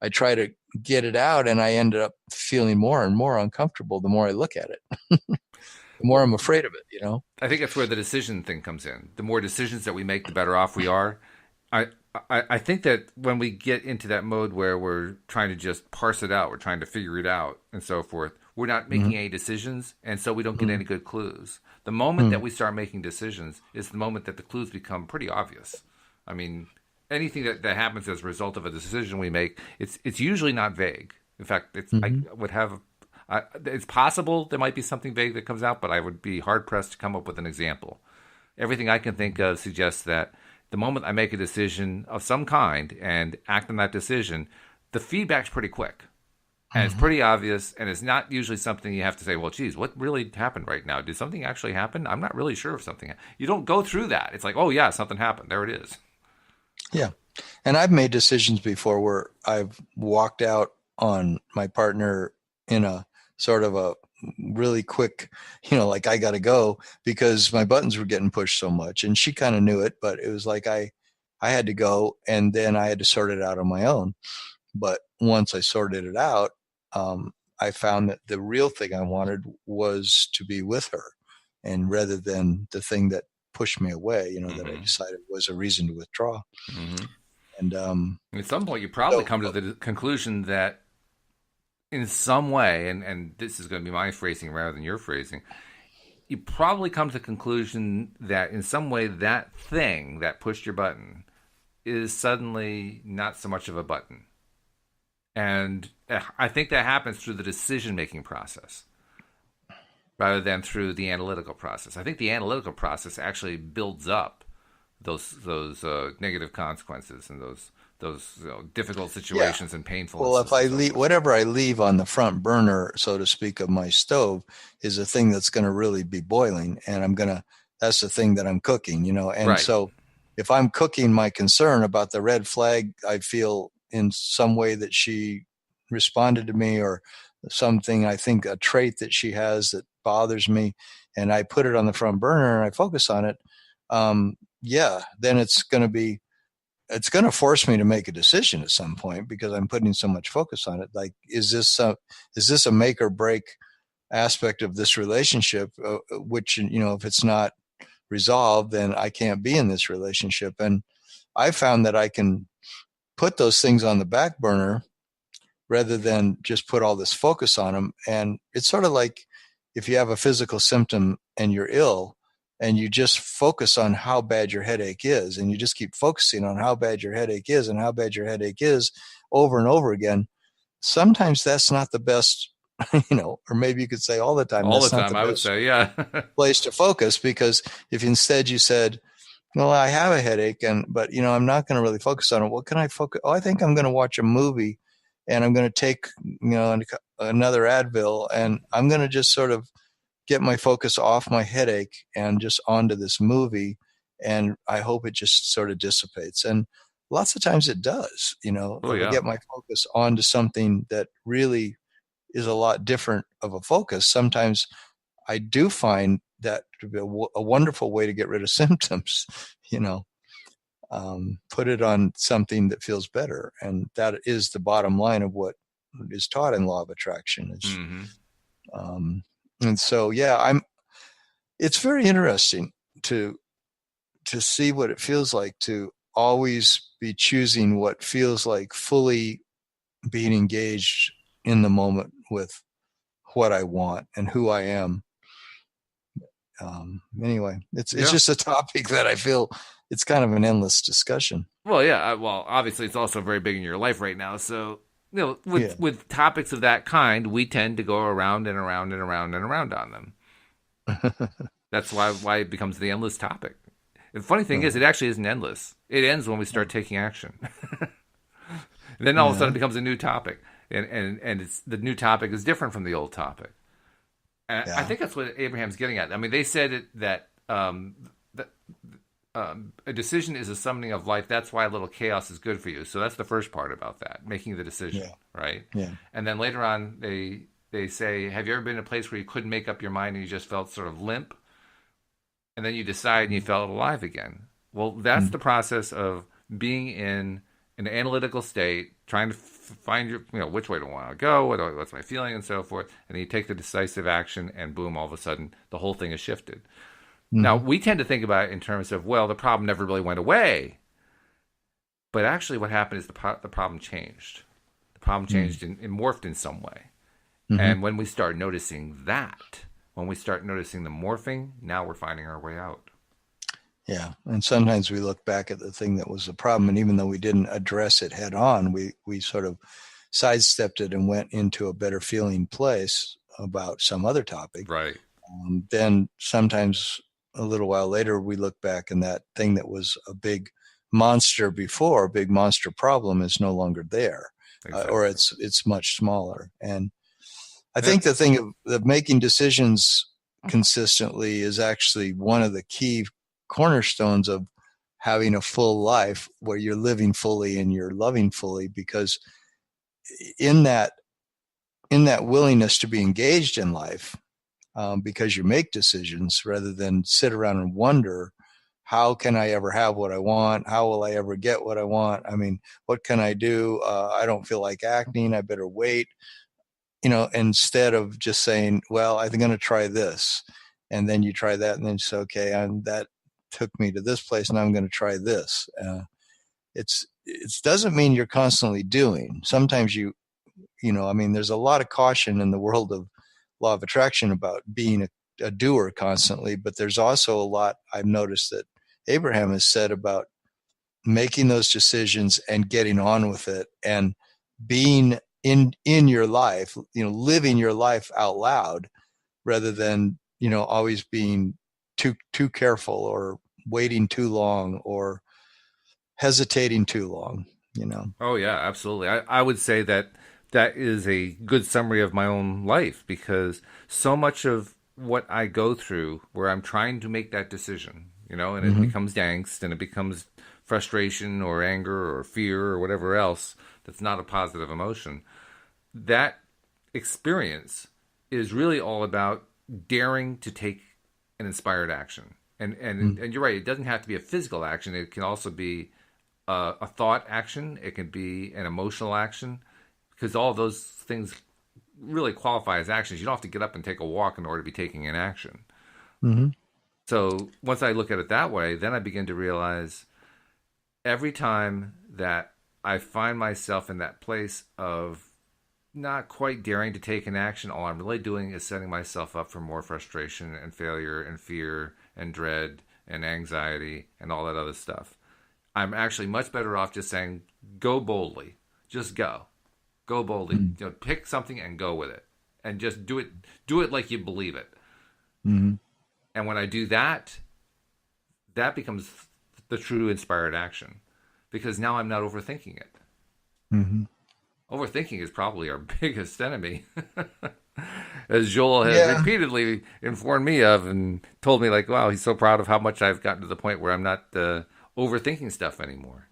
S2: try to get it out, and I ended up feeling more and more uncomfortable the more I look at it. The more I'm afraid of it,
S1: I think that's where the decision thing comes in. The more decisions that we make, the better off we are. I think that when we get into that mode where we're trying to just parse it out, we're trying to figure it out and so forth, we're not making any decisions, and so we don't get any good clues. The moment that we start making decisions is the moment that the clues become pretty obvious. I mean, anything that happens as a result of a decision we make, it's usually not vague. In fact, it's possible there might be something vague that comes out, but I would be hard-pressed to come up with an example. Everything I can think of suggests that the moment I make a decision of some kind and act on that decision, the feedback's pretty quick. And it's pretty obvious, and it's not usually something you have to say, well, geez, what really happened right now? Did something actually happen? I'm not really sure if something happened. You don't go through that. It's like, oh, yeah, something happened. There it is.
S2: Yeah. And I've made decisions before where I've walked out on my partner in a sort of a really quick, like I got to go because my buttons were getting pushed so much. And she kind of knew it, but it was like I had to go, and then I had to sort it out on my own. But once I sorted it out, I found that the real thing I wanted was to be with her, and rather than the thing that pushed me away, that I decided was a reason to withdraw. And
S1: at some point, you probably come to the conclusion that in some way, and this is going to be my phrasing rather than your phrasing, you probably come to the conclusion that in some way that thing that pushed your button is suddenly not so much of a button. And I think that happens through the decision-making process rather than through the analytical process. I think the analytical process actually builds up those negative consequences and those difficult situations and painful.
S2: Well, if I leave whatever I leave on the front burner, so to speak, of my stove is a thing that's going to really be boiling, and that's the thing that I'm cooking, And right. So if I'm cooking my concern about the red flag, I feel in some way that she responded to me, or something, I think a trait that she has that bothers me, and I put it on the front burner and I focus on it, then it's going to force me to make a decision at some point because I'm putting so much focus on it. Like, is this a make or break aspect of this relationship, which, if it's not resolved, then I can't be in this relationship. And I found that I can put those things on the back burner rather than just put all this focus on them. And it's sort of like if you have a physical symptom and you're ill and you just focus on how bad your headache is, and you just keep focusing on how bad your headache is and how bad your headache is over and over again, sometimes that's not the best, or maybe you could say all the time,
S1: All the
S2: that's not
S1: time,
S2: the
S1: I would
S2: best
S1: say, yeah.
S2: place to focus, because if instead you said, well, I have a headache, but I'm not going to really focus on it. What can I focus? Oh, I think I'm going to watch a movie, and I'm going to take, another Advil, and I'm going to just sort of get my focus off my headache and just onto this movie. And I hope it just sort of dissipates. And lots of times it does,
S1: Oh,
S2: if I
S1: yeah.
S2: get my focus onto something that really is a lot different of a focus, sometimes I do find that to be a wonderful way to get rid of symptoms, put it on something that feels better. And that is the bottom line of what is taught in law of attraction.
S1: Mm-hmm.
S2: And so, yeah, it's very interesting to see what it feels like to always be choosing what feels like fully being engaged in the moment with what I want and who I am. Anyway, it's just a topic that I feel it's kind of an endless discussion.
S1: Well, yeah. Well, obviously, it's also very big in your life right now. So, with topics of that kind, we tend to go around and around and around and around on them. That's why it becomes the endless topic. The funny thing is, it actually isn't endless. It ends when we start taking action. Then all of a sudden, it becomes a new topic, and it's the new topic is different from the old topic. And I think that's what Abraham's getting at. I mean, they said that a decision is a summoning of life. That's why a little chaos is good for you. So that's the first part about that, making the decision, right?
S2: Yeah.
S1: And then later on, they say, have you ever been in a place where you couldn't make up your mind and you just felt sort of limp? And then you decide and you felt alive again. Well, that's the process of being in an analytical state, trying to find which way do I want to go, what's my feeling, and so forth. And then you take the decisive action, and boom, all of a sudden, the whole thing is shifted. Now, we tend to think about it in terms of, well, the problem never really went away. But actually what happened is the problem changed. The problem changed and morphed in some way. And when we start noticing that, when we start noticing the morphing, now we're finding our way out.
S2: Yeah. And sometimes we look back at the thing that was the problem, and even though we didn't address it head on, we sort of sidestepped it and went into a better feeling place about some other topic.
S1: Right.
S2: Then sometimes a little while later, we look back and that thing that was a big monster before, a big monster problem, is no longer there, or it's much smaller. And I think the thing of making decisions consistently is actually one of the key cornerstones of having a full life where you're living fully and you're loving fully, because in that willingness to be engaged in life, because you make decisions rather than sit around and wonder, how can I ever have what I want? How will I ever get what I want? I mean, what can I do? I don't feel like acting. I better wait. Instead of just saying, well, I'm going to try this. And then you try that, and then you say, okay, that took me to this place, and I'm going to try this. It doesn't mean you're constantly doing. Sometimes there's a lot of caution in the world of law of attraction about being a doer constantly, but there's also a lot I've noticed that Abraham has said about making those decisions and getting on with it and being in your life, living your life out loud, rather than, always being too careful or waiting too long or hesitating too long,
S1: Oh, yeah, absolutely. I would say that is a good summary of my own life, because so much of what I go through where I'm trying to make that decision, and it becomes angst and it becomes frustration or anger or fear or whatever else that's not a positive emotion. That experience is really all about daring to take an inspired action. And you're right, it doesn't have to be a physical action. It can also be a thought action. It can be an emotional action, because all of those things really qualify as actions. You don't have to get up and take a walk in order to be taking an action. So once I look at it that way, then I begin to realize every time that I find myself in that place of not quite daring to take an action, all I'm really doing is setting myself up for more frustration and failure and fear and dread and anxiety and all that other stuff. I'm actually much better off just saying, go boldly. Just go. Go boldly. Pick something and go with it, and just do it. Do it like you believe it.
S2: Mm-hmm.
S1: And when I do that, that becomes the true inspired action, because now I'm not overthinking it.
S2: Mm-hmm.
S1: Overthinking is probably our biggest enemy, as Joel has repeatedly informed me of and told me, like, wow, he's so proud of how much I've gotten to the point where I'm not overthinking stuff anymore.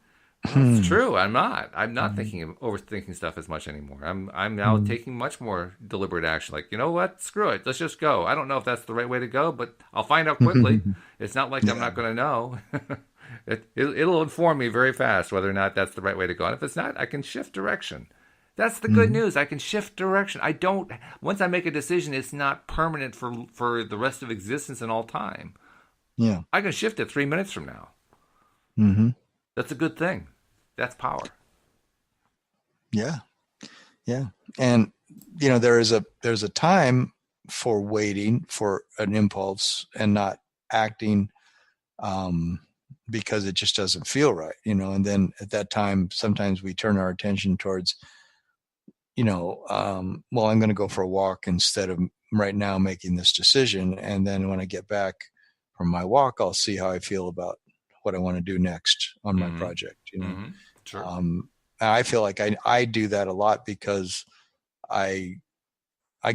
S1: Well, it's true. I'm not overthinking stuff as much anymore. I'm now taking much more deliberate action. Like, you know what? Screw it. Let's just go. I don't know if that's the right way to go, but I'll find out quickly. It's not like I'm not going to know. It'll inform me very fast whether or not that's the right way to go. And if it's not, I can shift direction. That's the good news. I can shift direction. Once I make a decision, it's not permanent for the rest of existence and all time.
S2: Yeah.
S1: I can shift it 3 minutes from now.
S2: Mm-hmm.
S1: That's a good thing. That's power.
S2: Yeah. Yeah. And, there's a time for waiting for an impulse and not acting, because it just doesn't feel right, and then at that time, sometimes we turn our attention towards, well, I'm going to go for a walk instead of right now making this decision. And then when I get back from my walk, I'll see how I feel about what I want to do next on my project.
S1: Sure.
S2: I feel like I do that a lot because I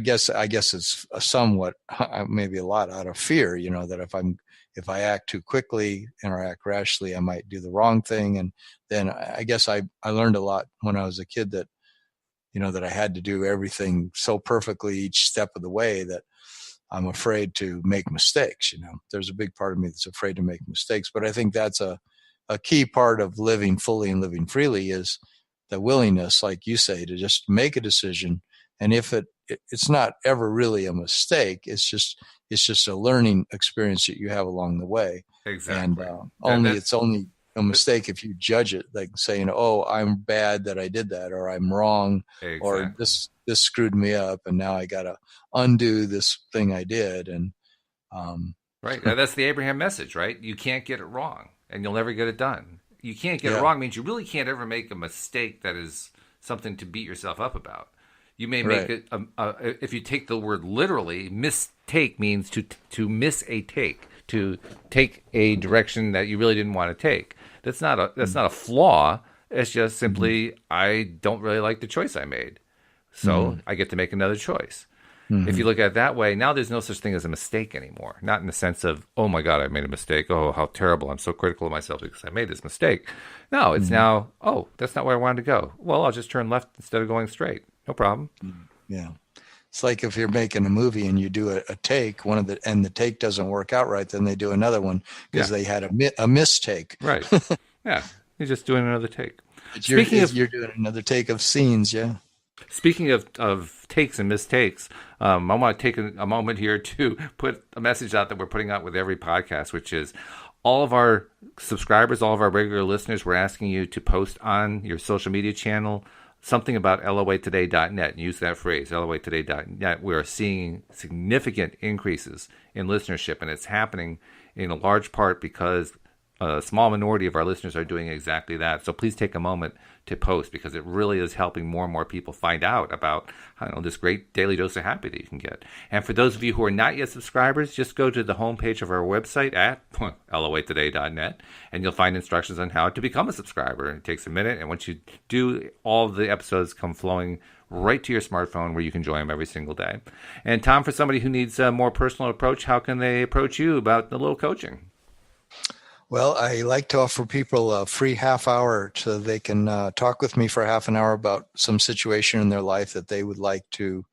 S2: guess it's somewhat, maybe a lot out of fear, that if I act too quickly or act rashly, I might do the wrong thing. And then I guess I learned a lot when I was a kid that, that I had to do everything so perfectly each step of the way that I'm afraid to make mistakes. There's a big part of me that's afraid to make mistakes, but I think that's a key part of living fully and living freely is the willingness, like you say, to just make a decision. And if it's not ever really a mistake, it's just a learning experience that you have along the way.
S1: Exactly.
S2: And it's only a mistake if you judge it, like saying, "Oh, I'm bad that I did that," or "I'm wrong," or this screwed me up, and now I got to undo this thing I did. And
S1: right, that's the Abraham message, right? You can't get it wrong, and you'll never get it done. You can't get it wrong means you really can't ever make a mistake that is something to beat yourself up about. You may make it. If you take the word literally, mistake means to miss a take, to take a direction that you really didn't want to take. That's not a flaw. It's just simply I don't really like the choice I made, so I get to make another choice. If you look at it that way, now there's no such thing as a mistake anymore. Not in the sense of, oh my God, I made a mistake. Oh, how terrible. I'm so critical of myself because I made this mistake. No, it's now, oh, that's not where I wanted to go. Well, I'll just turn left instead of going straight. No problem.
S2: Yeah. It's like if you're making a movie and you do a take, and the take doesn't work out right, then they do another one because they had a mistake.
S1: Right. Yeah. You're just doing another take.
S2: You're doing another take of scenes. Yeah.
S1: Speaking of takes and mistakes, I want to take a moment here to put a message out that we're putting out with every podcast, which is all of our subscribers, all of our regular listeners, we're asking you to post on your social media channel something about LOAtoday.net and use that phrase, LOAtoday.net. We are seeing significant increases in listenership, and it's happening in a large part because a small minority of our listeners are doing exactly that. So please take a moment to post because it really is helping more and more people find out about this great daily dose of happy that you can get. And for those of you who are not yet subscribers, just go to the homepage of our website at LOAtoday.net and you'll find instructions on how to become a subscriber. It takes a minute, and once you do, all of the episodes come flowing right to your smartphone where you can enjoy them every single day. And Tom, for somebody who needs a more personal approach, how can they approach you about a little coaching?
S2: Well, I like to offer people a free half hour so they can talk with me for half an hour about some situation in their life that they would like to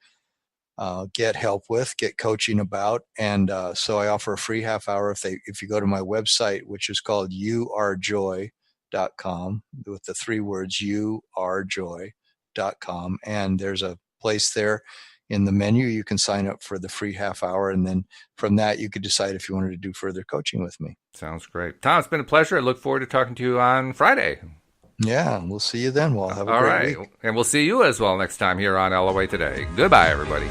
S2: get help with, get coaching about. And so I offer a free half hour if you go to my website, which is called youarejoy.com, with the 3 words, youarejoy.com. And there's a place there in the menu. You can sign up for the free half hour, and then from that you could decide if you wanted to do further coaching with me.
S1: Sounds great. Tom, it's been a pleasure. I look forward to talking to you on Friday.
S2: Yeah, we'll see you then. We'll have a great week.
S1: And we'll see you as well next time here on LOA Today. Goodbye, everybody.